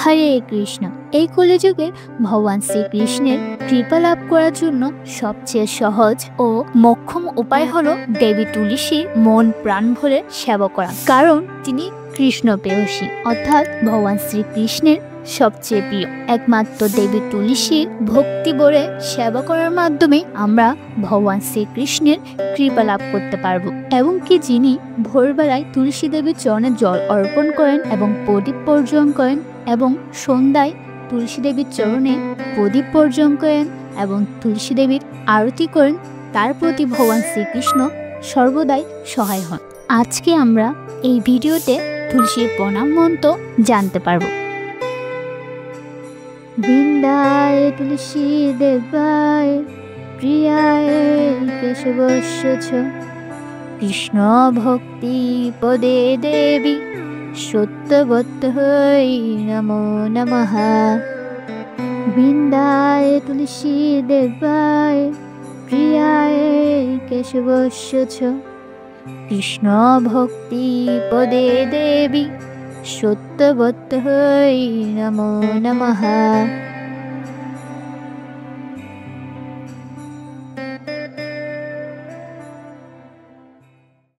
হরে কৃষ্ণ। এই কলিযুগে ভগবান শ্রীকৃষ্ণের কৃপা লাভ করার জন্য সবচেয়ে সহজ ও মোক্ষম উপায় হলো দেবী তুলসীর মন প্রাণ ভরে সেবা করা, কারণ তিনি কৃষ্ণ প্রেয়সী অর্থাৎ ভগবান শ্রীকৃষ্ণের সবচেয়ে প্রিয়। একমাত্র দেবী তুলসীর ভক্তি ভরে সেবা করার মাধ্যমে আমরা ভগবান শ্রীকৃষ্ণের কৃপা লাভ করতে পারবো। এবং কি যিনি ভোরবেলায় তুলসী দেবীর চরণে জল অর্পণ করেন এবং প্রদীপ প্রজ্বলন করেন এবং সন্ধ্যায় তুলসী দেবীর চরণে প্রদীপ প্রজ্বলন করেন এবং তুলসী দেবীর আরতি করেন, তার প্রতি ভগবান শ্রীকৃষ্ণ সর্বদাই সহায় হন। আজকে আমরা এই ভিডিওতে তুলসীর প্রণাম মন্ত্র জানতে পারবো। বৃন্দায় তুলসী দেবায় প্রিয়ায় কেশবস্য চ কৃষ্ণ ভক্তি পদে দেবী সত্যবত হই নমো নমঃ। বৃন্দায় তুলসী দেবায় প্রিয়ায় কেশবস্য চ কৃষ্ণ ভক্তি পদে দেবী সত্যবত হই নমো নমঃ।